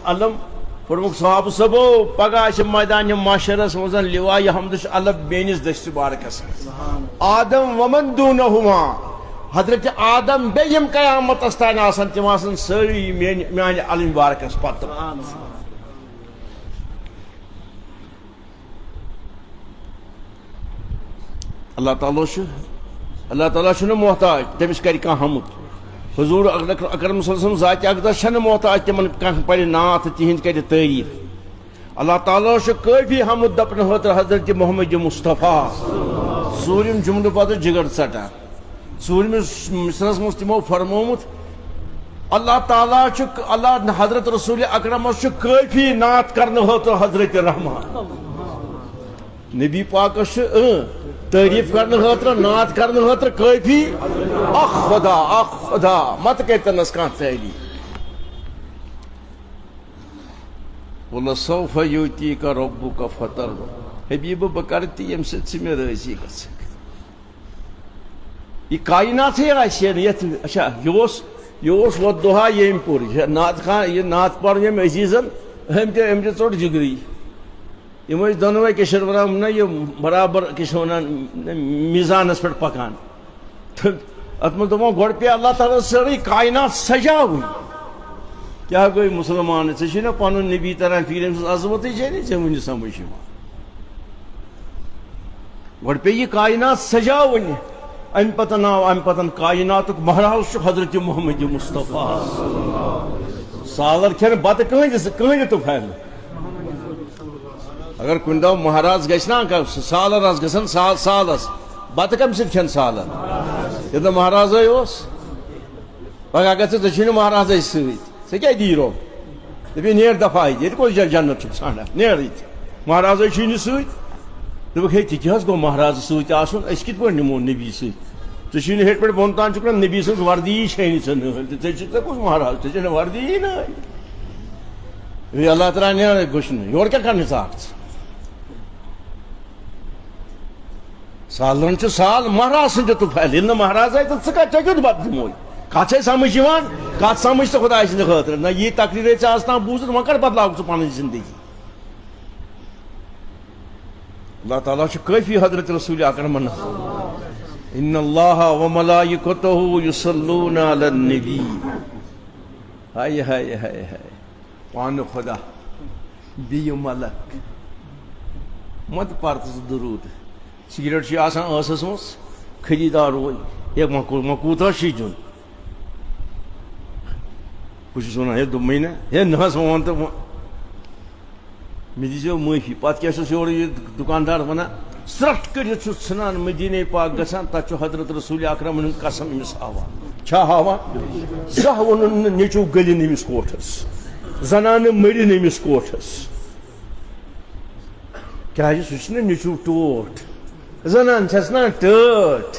علم فرمک صحابہ صبو پگہ میدان معاشرس مز لواء حمدش علم بینس دست بارکس آدم ومن دونہما حضرت آدم بیم قیامت استان آسان تم آسان ساری میان علم بارکس پتہ اللہ تعالیٰ چھُنہٕ محتاج تٔمِس کَرِ کانٛہہ حمد حضور اکرم صلی اللہ علیہ وسلم ذات اقدس چھنہٕ محتاج تمن کانٛہہ پرِ نعت تہنٛد کَرِ تعریف اللہ تعالیٰ چھُ کٲفی حمد دپنہٕ خٲطرٕ حضرت محمد مصطفیٰ ژوٗرِم جملہٕ پتہٕ جگر ژٹان ژوٗرمِس مصرس منٛز تِمو فرمومُت اللہ تعالیٰ چھُ اللہ حضرت رسول اکرمس چھُ کٲفی نعت کرنہٕ خٲطرٕ حضرت رحمان نبی پاکس چھُ تعریف کرنے خاطر نعت کرنے خاطر کافی اخ خدا مت کتنس کان تعریف وَلَسَوْفَ يُؤْتِيكَ رَبُّكَ فَتَرْضَىٰ حبیب بہ کر تی یم سۭتۍ ژٕ مےٚ رٲضی گژھکھ یہ کائناتھٕے آسہِ نہٕ یتھ اچھا یہ اوس وَالضُّحَىٰ ییٚمۍ پوٚر نعت خان یہ نعت پَر ییٚمۍ عزیٖزن أمۍ تہِ ژوٚٹ جگری یم دونوے کشر ونان نا یہ برابر کس ونان میزانس پہ پکان ات من دپو گۄڈٕ پے اللہ تعالیٰ سٲرٕے کائنات سجاوٕنۍ کیا گوٚو مسلمان ژےٚ نا پنُن نبی تران فکر أمۍ سٕنٛز عظمتٕے چھے نہٕ ژےٚ وٕنہِ سمجھ یِوان گۄڈٕ پے یہ کائنات سجاوٕنۍ امہِ پتہٕ آو امہِ پتہٕ کائناتُک مہراز چھُ حضرت محمد مصطفیٰ سالر کھٮ۪نہٕ بتہٕ کٕہٕنۍ تہِ پھہلہِ اگر کن دہ مہاراز گھنا سالر آس گھن سالس بتہ کم سی کھین سالر یہ مہاراز پگہ اگر ژےٚ مہاراز ژٕ کیٛاہ دی رو دپی نیر دفاع یہ کس جائے جنت چھُکھ ژھانڈان نیر یہ مہاراز چھی نہٕ سۭتۍ دوٚپُکھ ہے تہِ کیٛاہ حظ گوٚو مہاراز سۭتۍ آسُن أسۍ کِتھ پٲٹھۍ نِمو نبی سۭتۍ ژےٚ چھی نہٕ ہیٚرِ پٮ۪ٹھ بۄن تام چھُکھ نا نبی سٕنٛز وردی چھے نہٕ ژےٚ نٲلۍ تہٕ ژےٚ کُس مہاراز ژےٚ چھے نہٕ وردی نٲلۍ اللہ تعالیٰ نیرے گوٚژھ نہٕ یورٕ کیٛاہ کرنہِ ژاکھ ژٕ سالرن چھ سال مہراز سن تو پھیل یل مہراز آئی تو ژٕ کیُتھ بتہٕ دِموے کتھ چھے سمجھ یِوان کتھ سمجھ تو خدا سٕنٛدِ خٲطرٕ نہ یہِ تقریٖر ژےٚ آسنا بوٗزِتھ وۄنۍ کر بدلاو ژٕ پنٕنۍ زندگی اللہ تعالیٰ چھُ کٲفی حضرت رسول اکرمن ان اللہ وملائکتہ یصلون علی النبی ہائے ہائے ہائے ہائے پانہٕ خدا بیٚیہِ ملک مت پر ژٕ درود سگریٹ چھ آسان ٲسس مز خریدار وے ہے مہ کوٗتاہ چھی دیُن بہٕ چھُس ونان ہے دوٚپمَے نا ہے نہ حظ وۄنۍ وَن تہٕ مےٚ دیٖزیو معٲفی پتہٕ کیٛاہ چھُس یورٕ یہِ دُکاندار ونان سرٛٹھ کٔرِتھ چھُ ژھٕنان مدیٖنے پاک گژھان تتہِ چھُ حضرت رسول اکرمن ہُنٛد قسم أمِس ہاوان چھا ہاوان زانٛہہ ووٚنُن نہٕ نیٚچوٗ گٔلِنۍ أمِس کوٹھس زنانہٕ مٔرِنۍ أمِس کوٹھس کیٛازِ سُہ چھُ نا نیٚچوٗ ٹوٹھ زنان چھس نا ٹٲٹھ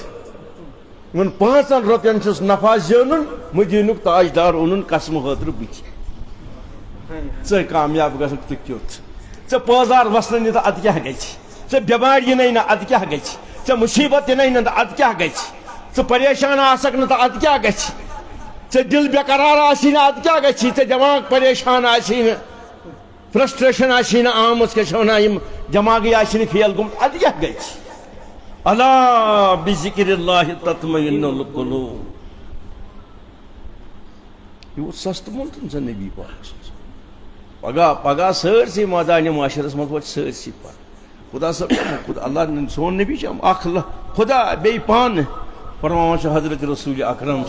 وۄنۍ 5 رۄپین چھُس نفع زینُن مدیٖنُک تاجدار اوٚنُن قسمہٕ خٲطرٕ بٕتھِ ژٕ کامیاب گژھکھ تہٕ کیُتھ ژےٚ پٲزار وسنہٕ نہٕ تہٕ اَدٕ کیٛاہ گژھِ ژےٚ بٮ۪مارِ یِنَے نہٕ اَدٕ کیٛاہ گژھِ ژےٚ مُصیٖبت یِنَے نہٕ تہٕ اَدٕ کیٛاہ گژھِ ژٕ پریشان آسکھ نہٕ تہٕ اَدٕ کیٛاہ گژھِ ژےٚ دِل بے قرار آسی نہٕ اَدٕ کیٛاہ گژھِ ژےٚ دٮ۪ماغ پریشان آسی نہٕ فرسٹریشن آسی نہٕ آمٕژ کیٛاہ چھِ وَنان یِم دٮ۪ماغٕے آسہِ نہٕ فیل گوٚمُت اَدٕ کیٛاہ گژھِ اللہ بذکر اللہ تطمئن القلوب یہ اوس سستہٕ مونتن ژےٚ نبی پاک پگہ سٲرسٕے مٲدانہِ معاشرس منٛز واتہِ سٲرسٕے پتہ خدا صٲب خدا اللہ سون نبی چھُ اکھ خدا بیٚیہِ پانہٕ فرماوان چھُ حضرت رسول اکرم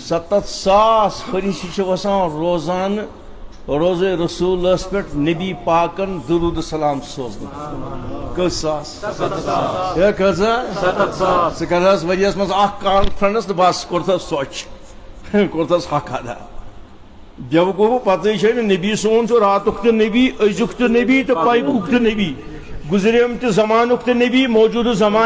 7,000 فرشتہٕ چھِ وسان روزانہٕ روزے رسولس پہ نبی پاکن درود السلام سوزنہٕ کٔژ ساس ہے کۭژاہ 7,000 ژٕ کر حظ ؤریس منٛز اکھ کانفرنس تہٕ بس کوٚرتھس سۄچ کوٚرتھس حق ادا بیوقوٗف پتہٕ چھے نہٕ نبی سون چھُ راتُک تہِ نبی أزیُک تہِ نبی تہٕ پایکُک تہِ نبی گُزریٚومتہِ زمانُک تہِ نبی موجوٗدٕ زمانہٕ